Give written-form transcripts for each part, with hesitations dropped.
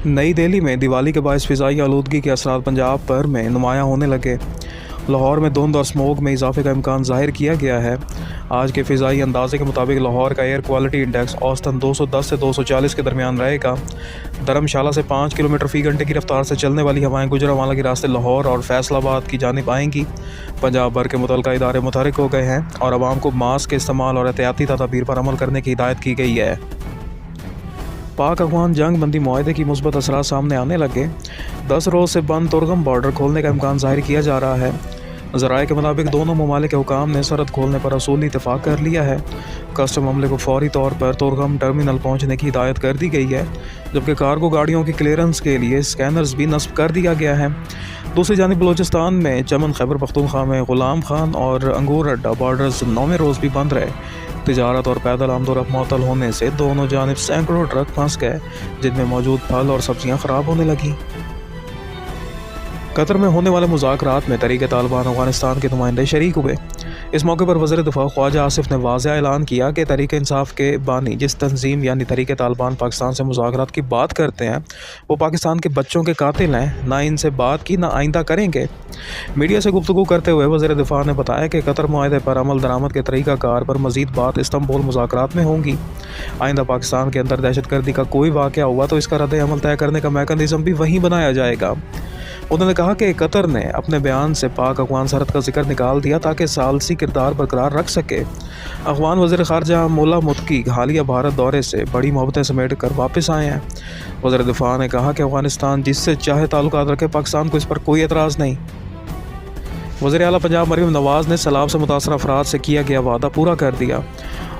नई दिल्ली में दिवाली के बायस फ़िज़ाई आलूदगी के असरात पंजाब पर में नुमायाँ होने लगे। लाहौर में धुंध और स्मोक में इजाफे का इम्कान ज़ाहिर किया गया है। आज के फ़िज़ाई अंदाजे के मुताबिक लाहौर का एयर क्वालिटी इंडेक्स औसतन 210 से 240 के दरमियान रहेगा। धर्मशाला से 5 किलोमीटर फ़ी घंटे की रफ्तार से चलने वाली हवाएं गुजरांवाला के रास्ते लाहौर और फैसलाबाद की जानिब आएंगी। पंजाब भर के मुतल्लिका इदारे मुतहरिक हो गए हैं और आवाम को मास्क के इस्तेमाल और एहतियाती तदाबीर पर अमल करने की हिदायत की गई है। पाक अफगान जंग बंदी मुआहदे की मुस्बत असरात सामने आने लगे। 10 रोज़ से बंद तुर्गम बॉर्डर खोलने का इम्कान ज़ाहिर किया जा रहा है। ज़राए के मुताबिक दोनों ममालिक के हुकाम ने सरहद खोलने पर असूली इत्तेफाक कर लिया है। कस्टम अमले को फौरी तौर पर तुर्गम टर्मिनल पहुंचने की हिदायत कर दी गई है, जबकि कार्गो गाड़ियों की क्लियरेंस के लिए स्कैनर्स भी नस्ब कर दिया गया है। दूसरी जानिब बलूचिस्तान में चमन, खैबर पख्तूनख्वा में गुलाम खान और अंगूर अड्डा बॉर्डर्स 9वें रोज़ भी बंद रहे। तिजारत और पैदल आमदोरफ्त मअतल होने से दोनों जानिब सैकड़ों ट्रक फंस गए, जिनमें मौजूद फल और सब्जियां ख़राब होने लगीं। कतर में होने वाले मुज़ाकरात में तहरीक तालिबान अफगानिस्तान के नुमाइंदे शरीक हुए। इस मौके पर वज़ीर दिफ़ा ख्वाजा आसिफ ने वाज़ेह ऐलान किया कि तहरीक इंसाफ के बानी जिस तंजीम यानी तहरीक तालिबान पाकिस्तान से मुज़ाकरात की बात करते हैं, वो पाकिस्तान के बच्चों के कातिल हैं। ना इनसे बात की, ना आइंदा करेंगे। मीडिया से गुफ्तगू करते हुए वज़ीर दिफ़ा ने बताया कि कतर मुआहदे पर अमल दरामद के तरीक़ाकार पर मज़ीद बात इस्तांबुल मुज़ाकरात में होंगी। आइंदा पाकिस्तान के अंदर दहशतगर्दी का कोई वाक़या हुआ तो इसका रद्द अमल तय करने का मैकेनिज़्म भी वहीं बनाया जाएगा। उन्होंने कहा कि कतर ने अपने बयान से पाक अफगान सरहद का जिक्र निकाल दिया ताकि सालसी किरदार बरकरार रख सके। अफगान वज़ीर ख़ारजा मुल्ला मुत्की हालिया भारत दौरे से बड़ी मोहब्बतें समेट कर वापस आए हैं। वज़ीर दिफ़ा ने कहा कि अफगानिस्तान जिससे चाहे ताल्लुकात रखे, पाकिस्तान को इस पर कोई एतराज़ नहीं। वज़ीर आला पंजाब मरीम नवाज़ ने सैलाब से मुतासर अफराद से किया गया वादा पूरा कर दिया।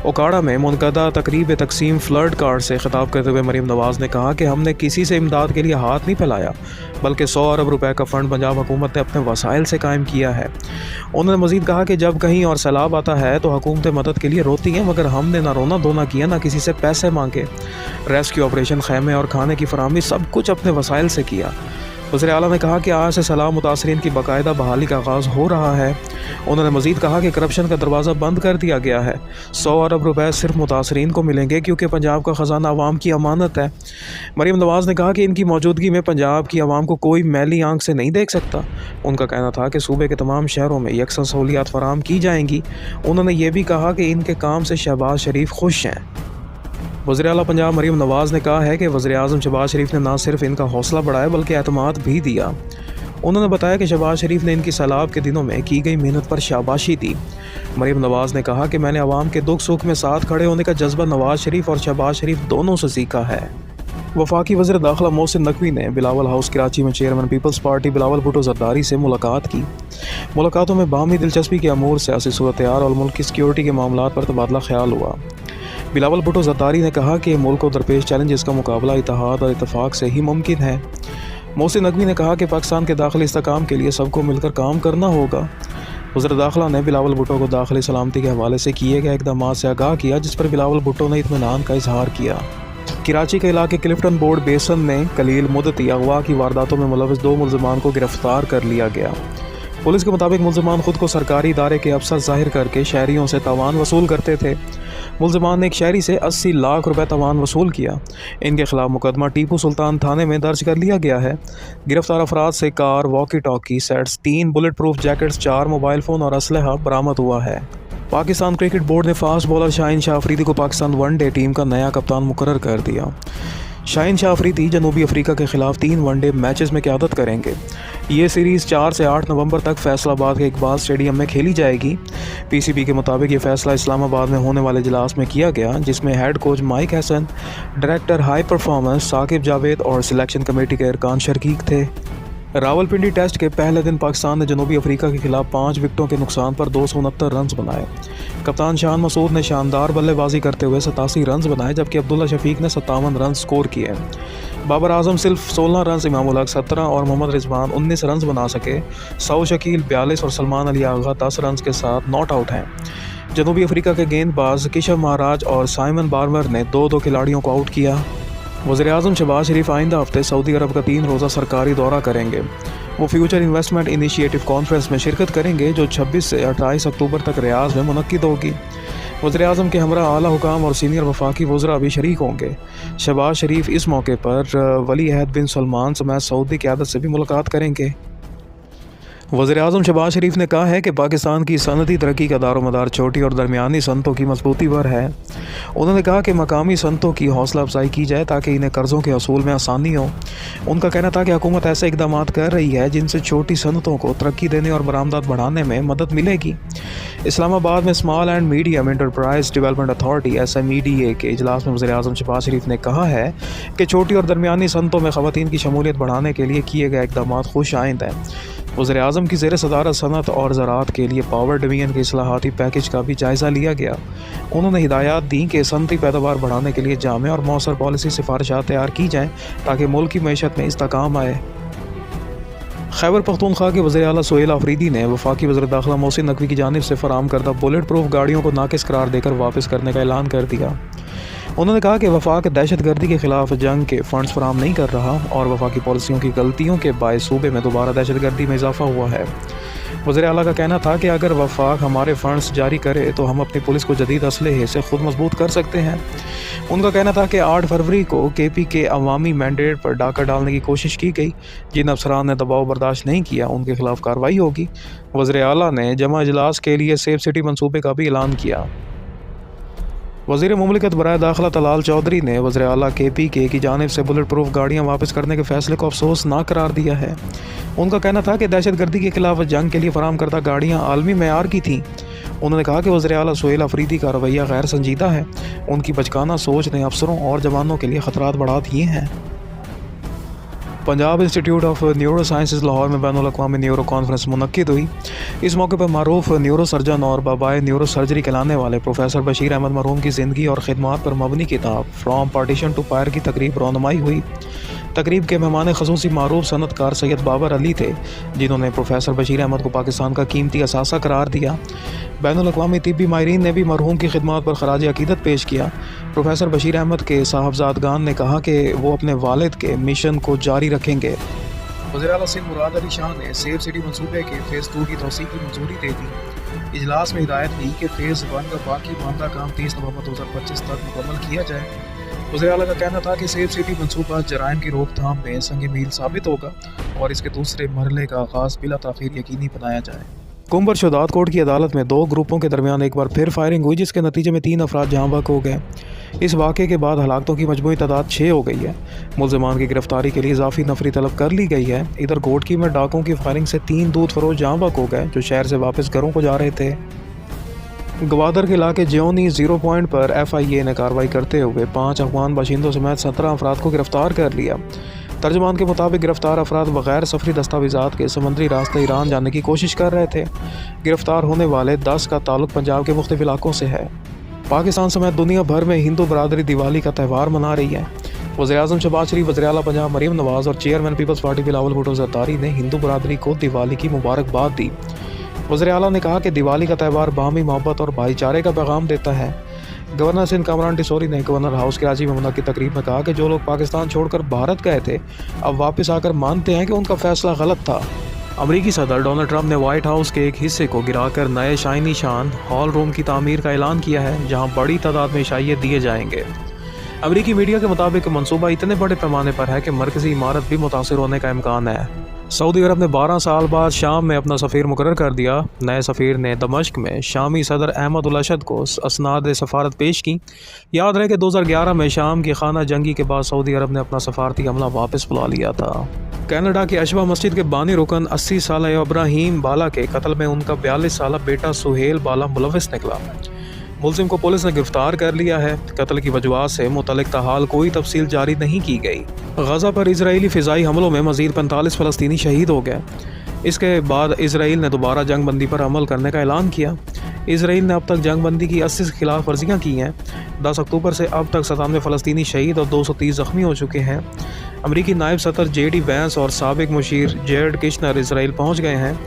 ओकाड़ा में मुनक़दा तकरीब तकसीम फ्लड कार्ड से खिताब करते हुए मरीम नवाज़ ने कहा कि हमने किसी से इमदाद के लिए हाथ नहीं फैलाया, बल्कि 100 अरब रुपए का फ़ंड पंजाब हुकूमत ने अपने वसाइल से कायम किया है। उन्होंने मज़ीद कहा कि जब कहीं और सैलाब आता है तो हुकूमतें मदद के लिए रोती हैं, मगर हमने ना रोना धोना किया, ना किसी से पैसे मांगे। रेस्क्यू ऑपरेशन, खैमे और खाने की फराहमी सब कुछ अपने वसाइल से किया। वज़ीर आला ने कहा कि आज से सैलाब मुतासरीन की बाकायदा बहाली का आगाज़ हो रहा है। उन्होंने मज़ीद कहा कि करप्शन का दरवाज़ा बंद कर दिया गया है। 100 अरब रुपए सिर्फ मुतासरीन को मिलेंगे, क्योंकि पंजाब का ख़जाना अवाम की अमानत है। मरीम नवाज़ ने कहा कि इनकी मौजूदगी में पंजाब की अवाम को कोई मैली आंख से नहीं देख सकता। उनका कहना था कि सूबे के तमाम शहरों में यकसा सहूलियात फराहम की जाएंगी। उन्होंने ये भी कहा कि इनके काम से शहबाज शरीफ खुश हैं। वज़ीर आला पंजाब मरीम नवाज़ ने कहा है कि वज़ीर आज़म शहबाज शरीफ ने न सिर्फ इनका हौसला बढ़ाया बल्कि एतमाद भी दिया। उन्होंने बताया कि शहबाज शरीफ ने इनकी सैलाब के दिनों में की गई मेहनत पर शाबाशी दी। मरीम नवाज़ ने कहा कि मैंने आवाम के दुख सुख में साथ खड़े होने का जज्बा नवाज़ शरीफ और शहबाज शरीफ दोनों से सीखा है। वफाकी वज़ीर दाखिला मोहसिन नकवी ने बिलावल हाउस कराची में chairman People's Party Bilawal Bhutto Zardari से मुलाकात की। मुलाकातों में बाहमी दिलचस्पी के अमूर, सियासी सूरत-ए-हाल और मुल्क की सिक्योरिटी के मामलात पर तबादला ख्याल हुआ। बिलावल भुट्टो ज़रदारी ने कहा कि मुल्क को दरपेश चैलेंजेस का मुकाबला इत्तेहाद और इत्तेफाक से ही मुमकिन है। मोहसिन नकवी ने कहा कि पाकिस्तान के दाखिली इस्तेहकाम के लिए सबको मिलकर काम करना होगा। वज़ीर दाखिला ने बिलावल भुट्टो को दाखिली सलामती के हवाले से किए गए इक़दामात से आगाह किया, जिस पर बिलावल भुट्टो ने इत्मीनान का इजहार किया। कराची के इलाके क्लिफ्टन बोर्ड बेसन में कलील मुद्दती अगवा की वारदातों में मुलविस 2 मुल्ज़िमान को गिरफ्तार कर लिया गया। पुलिस के मुताबिक मुल्ज़िमान खुद को सरकारी इदारे के अफसर ज़ाहिर करके शहरियों से तावान वसूल करते थे। मुल्ज़िमान ने एक शहरी से 80 लाख रुपए तावान वसूल किया। इनके खिलाफ मुकदमा टीपू सुल्तान थाने में दर्ज कर लिया गया है। गिरफ्तार अफराद से car, walkie talkie sets, 3 bullet proof jackets, 4 mobile phone और असलहा बरामद हुआ है। पाकिस्तान क्रिकेट बोर्ड ने फास्ट बॉलर शाहीन शाह अफरीदी को पाकिस्तान वनडे टीम का नया कप्तान मुकर्रर कर दिया। शाहीन शाह अफरीदी जनूबी अफ्रीका के खिलाफ 3 वनडे मैचेस में क़यादत करेंगे। ये सीरीज़ 4 से 8 नवंबर तक फैसलाबाद के इकबाल स्टेडियम में खेली जाएगी। पीसीबी के मुताबिक ये फैसला इस्लामाबाद में होने वाले इजलास में किया गया, जिसमें head coach Mike Hesson, director high performance Saqib Javed और सिलेक्शन कमेटी के अरकान शरीक थे। रावलपिंडी टेस्ट के पहले दिन पाकिस्तान ने जनूबी अफ्रीका के खिलाफ 5 विकेटों के नुकसान पर 269 रन बनाए। कप्तान शान मसूद ने शानदार बल्लेबाजी करते हुए 87 रन बनाए, जबकि अब्दुल्ला शफीक ने 57 रन स्कोर किए। बाबर आजम सिर्फ 16 रन, इमाम उल हक 17 और मोहम्मद रिजवान 19 रन बना सके। सऊ शकील 42 और सलमान अली आगा 10 रन के साथ नॉट आउट हैं। जनूबी अफ्रीका के गेंदबाज किशव महाराज और साइमन बार्मर ने 2-2 खिलाड़ियों को आउट किया। वज़ीर आज़म शहबाज शरीफ आइंदा हफ्ते सऊदी अरब का 3 रोज़ा सरकारी दौरा करेंगे। वो फ्यूचर इन्वेस्टमेंट इनिशिएटिव कॉन्फ्रेंस में शिरकत करेंगे, जो 26 से 28 अक्टूबर तक रियाज में मुनक्किद होगी। वज़ीर-ए-आज़म के हमरा आला हुकाम और सीनियर वफाकी वज़रा भी शरीक होंगे। शहबाज शरीफ इस मौके पर वली अहद बिन सलमान समेत सऊदी क़यादत से भी मुलाकात करेंगे। वज़ीर-ए-आज़म शहबाज शरीफ ने कहा है कि पाकिस्तान की सनती तरक्की का दारोमदार छोटी और दरमियानी सनतों की मजबूती पर है। उन्होंने कहा कि मकामी सनतों की हौसला अफजाई की जाए ताकि इन्हें कर्ज़ों के असूल में आसानी हो। उनका कहना था कि हुकूमत ऐसे इकदाम कर रही है जिनसे छोटी सनतों को तरक्की देने और बरामदात बढ़ाने में मदद मिलेगी। इस्लामाबाद में small and medium enterprise development authority SMEDA के इजलास में वज़ीर-ए-आज़म शहबाज शरीफ ने कहा है कि छोटी और दरमियानी सनतों में ख़वातीन की शमूलियत बढ़ाने के लिए किए गए इक़दाम खुश आइंद हैं। वज़ीर-ए-आज़म की ज़ेर सदारत सनत और ज़राअत के लिए पावर डिवीज़न के इस्लाहाती पैकेज का भी जायज़ा लिया गया। उन्होंने हिदायत दी कि सनती पैदावार बढ़ाने के लिए जामे और मौसर पॉलिसी सिफारिशात तैयार की जाएँ ताकि मुल्क की मईशत में इस्तेकाम आए। खैबर पख्तूनख्वा के वज़ीर आला सुहेल आफरीदी ने वफाकी वज़ीर दाखिला मोहसिन नकवी की जानिब से फ़राहम करदा बुलेट प्रूफ गाड़ियों को नाकिस करार देकर वापस करने का ऐलान कर दिया। उन्होंने कहा कि वफाक दहशत गर्दी के ख़िलाफ़ जंग के फ़ंड्स फराहम नहीं कर रहा और वफाकी पॉलिसियों की गलतियों के बायस सूबे में दोबारा दहशत गर्दी में इजाफ़ा हुआ है। वज़ीर आला का कहना था कि अगर वफाक हमारे फ़ंड्स जारी करे तो हम अपनी पुलिस को जदीद असलहे से ख़ुद मजबूत कर सकते हैं। उनका कहना था कि 8 फरवरी को KP के अवामी मैंडेट पर डाका डालने की कोशिश की गई। जिन अफसरान ने दबाव बर्दाश्त नहीं किया उनके खिलाफ कार्रवाई होगी। वज़ीर आला ने जमा इजलास के लिए सेफ सिटी मनसूबे का भी ऐलान किया। वज़ीर मुमलिकत बराए दाखिला तलाल चौधरी ने वज़ीर आला KPK की जानिब से बुलेट प्रूफ गाड़ियाँ वापस करने के फैसले को अफसोसनाक करार दिया है। उनका कहना था कि दहशत गर्दी के खिलाफ जंग के लिए फराहम करदा गाड़ियाँ आलमी मेयार की थीं। उन्होंने कहा कि वज़ीर आला सुहेल आफरीदी का रवैया गैर संजीदा है। उनकी बचकाना सोच ने अफसरों और जवानों के लिए ख़तरात बढ़ा दिए हैं। Punjab institute of neuro sciences Lahore में बैनुल अक़वामी न्यूरो कॉन्फ्रेंस मुनक्किद हुई। इस मौके पर मारूफ न्यूरो सर्जन और बाबाए न्यूरो सर्जरी कहलाने वाले प्रोफेसर बशीर अहमद मरहूम की ज़िंदगी और ख़िदमात पर मबनी किताब फ्राम पार्टीशन टू फायर की तकरीब रौनमाई हुई। तकरीब के मेहमान ख़ुसूसी मारूफ सनतकार सैयद बाबर अली थे, जिन्होंने प्रोफेसर बशीर अहमद को पाकिस्तान का कीमती असासा करार दिया। बैनुल अक़वामी तिब्बी माहिरीन ने भी मरहूम की खिदमत पर खराज अक़ीदत पेश किया। प्रोफेसर बशीर अहमद के साहबजादगान ने कहा कि वो अपने वालिद के मिशन को जारी रखेंगे। वज़ीर आला सिंध मुराद अली शाह ने सेफ सिटी मनसूबे के फ़ेज़ 2 की तौसीक़ की मंजूरी दे दी। इजलास में हिदायत दी कि फ़ेज़ 1 का बाकी मामला काम 30 नवंबर 2025 तक मुकम्मल किया जाए। वज़ीर आला का कहना था कि सेफ सिटी मनसूबा जराइम की रोकथाम में संग मील साबित होगा और इसके दूसरे मरहले का आगाज़ बिला ताख़ीर यकीनी बनाया जाए। कुंबर शोदात कोर्ट की अदालत में 2 ग्रुपों के दरमियान एक बार फिर फायरिंग हुई, जिसके नतीजे में 3 अफराद जहाँ बहक हो गए। इस वाक़े के बाद हलाकतों की मजमूई तादाद 6 हो गई है। मुल्ज़िमान की गिरफ्तारी के लिए इजाफी नफरी तलब कर ली गई है। इधर घोटकी में डाकों की फायरिंग से 3 दूध फरोश जहाँ बहक हो गए जो शहर से वापस घरों को जा रहे थे। गवादर के इलाके ज्योनी 0 पॉइंट पर FIA ने कार्रवाई करते हुए 5 अफगान बाशिंदों समेत 17 अफराद को गिरफ्तार कर लिया। तर्जमान के मुताबिक गिरफ्तार अफराद बगैर सफरी दस्तावेज़ात के समंदरी रास्ते ईरान जाने की कोशिश कर रहे थे। गिरफ्तार होने वाले 10 का ताल्लुक पंजाब के मुख्तलिफ इलाकों से है। पाकिस्तान समेत दुनिया भर में हिंदू बरादरी दिवाली का त्यौहार मना रही है। वज़ीर-ए-आज़म शहबाज शरीफ, वज़ीर आला पंजाब मरीम नवाज़ और chairman People's Party Bilawal Bhutto Zardari ने हिंदू बरादरी को दिवाली की मुबारकबाद दी। वज़ीर आला ने कहा कि दिवाली का त्यौहार बाहमी मोहब्बत और भाईचारे का पैगाम देता है। गवर्नर सिंध कामरान टिसोरी ने गवर्नर हाउस कराची में मुनक्किद तकरीब में कहा कि जो लोग पाकिस्तान छोड़कर भारत गए थे अब वापस आकर मानते हैं कि उनका फैसला गलत था। अमरीकी सदर डोनाल्ड ट्रंप ने वाइट हाउस के एक हिस्से को गिराकर नए शाइनी शान हॉल रूम की तामीर का ऐलान किया है, जहां बड़ी तादाद में इशाइये दिए जाएंगे। अमरीकी मीडिया के मुताबिक मंसूबा इतने बड़े पैमाने पर है कि मरकजी इमारत भी मुतासिर होने का इम्कान है। सऊदी अरब ने 12 साल बाद शाम में अपना सफ़ीर मुकर्रर कर दिया। नए सफ़ीर ने दमश्क में शामी सदर अहमद उल अशद को असनाद सफ़ारत पेश की। याद रहे कि 2011 में शाम की खाना जंगी के बाद सऊदी अरब ने अपना सफारती अमला वापस बुला लिया था। कनाडा की अशबा मस्जिद के बानी रुकन 80 साल इब्राहिम बाला के कत्ल में उनका 42 साल बेटा सुहेल बाला मुलविस निकला। मुलजिम को पुलिस ने गिरफ्तार कर लिया है। कत्ल की वजूहात से मुतल्लिक ताहाल कोई तफसील जारी नहीं की गई। गजा पर इजरायली फ़िज़ाई हमलों में मज़ीद 45 फ़लस्तीनी शहीद हो गए। इसके बाद इसराइल ने दोबारा जंग बंदी पर अमल करने का ऐलान किया। इसराइल ने अब तक जंग बंदी की 80 खिलाफ वर्जियाँ की हैं। 10 अक्टूबर से अब तक 97 फ़लस्तीनी शहीद और 230 ज़ख्मी हो चुके हैं। अमरीकी नायब सदर JD वैंस और साबिक मुशीर जेरेड किशनर इसराइल पहुँच गए हैं,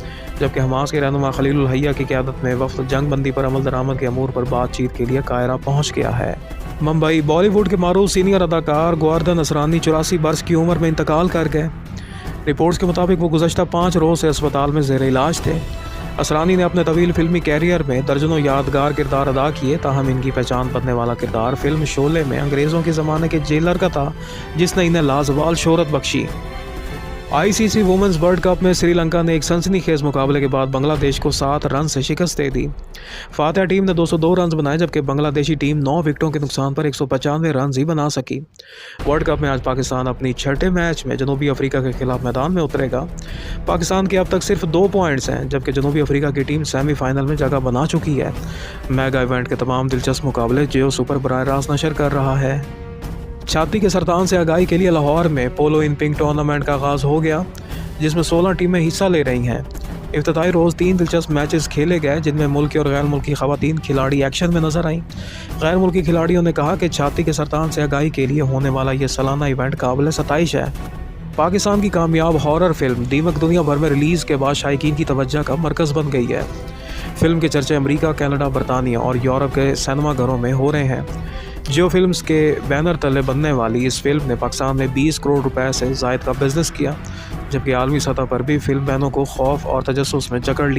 जबकि हमास के रहनुमा खलील उल हैया की क़यादत में वफ़द जंग बंदी पर अमल दरामद के अमूर पर बातचीत के लिए कायरा पहुँच गया है। मुंबई बॉलीवुड के मारूफ सीनियर अदाकार गोवर्धन असरानी 84 बरस की उम्र में इंतकाल कर गए। رپورٹس کے مطابق وہ گزشتہ 5 روز سے اسپتال میں زیر علاج تھے۔ اسرانی نے اپنے طویل فلمی کیریئر میں درجنوں یادگار کردار ادا کیے، تاہم ان کی پہچان بننے والا کردار فلم شعلے میں انگریزوں کے زمانے کے جیلر کا تھا، جس نے انہیں لازوال شہرت بخشی۔ ICC وومنز ورلڈ کپ میں سری لنکا نے ایک سنسنی خیز مقابلے کے بعد بنگلہ دیش کو 7 رن سے شکست دے دی۔ فاتح ٹیم نے 202 رنز بنائے، جبکہ بنگلہ دیشی ٹیم 9 وکٹوں کے نقصان پر 195 رنز ہی بنا سکی۔ ورلڈ کپ میں آج پاکستان اپنی چھٹے میچ میں جنوبی افریقہ کے خلاف میدان میں اترے گا۔ پاکستان کے اب تک صرف 2 پوائنٹس ہیں، جبکہ جنوبی افریقہ کی ٹیم سیمی فائنل میں جگہ بنا چکی ہے۔ میگا ایونٹ کے تمام دلچسپ مقابلے جیو سپر براہ راست نشر کر رہا ہے۔ چھاتی کے سرطان سے آگاہی کے لیے لاہور میں پولو ان پنک ٹورنامنٹ کا آغاز ہو گیا، جس میں 16 ٹیمیں حصہ لے رہی ہیں۔ افتتاحی روز 3 دلچسپ میچز کھیلے گئے، جن میں ملکی اور غیر ملکی خواتین کھلاڑی ایکشن میں نظر آئیں۔ غیر ملکی کھلاڑیوں نے کہا کہ چھاتی کے سرطان سے آگاہی کے لیے ہونے والا یہ سالانہ ایونٹ قابل ستائش ہے۔ پاکستان کی کامیاب ہارر فلم دیمک دنیا بھر میں ریلیز کے بعد شائقین کی توجہ کا مرکز بن گئی ہے۔ فلم کے چرچے امریکہ، کینیڈا، برطانیہ اور یورپ کے سینما گھروں میں ہو رہے ہیں۔ جیو فلمز کے بینر تلے بننے والی اس فلم نے پاکستان میں 20 کروڑ روپے سے زائد کا بزنس کیا، جبکہ عالمی سطح پر بھی فلم بینوں کو خوف اور تجسس میں جکڑ لیا۔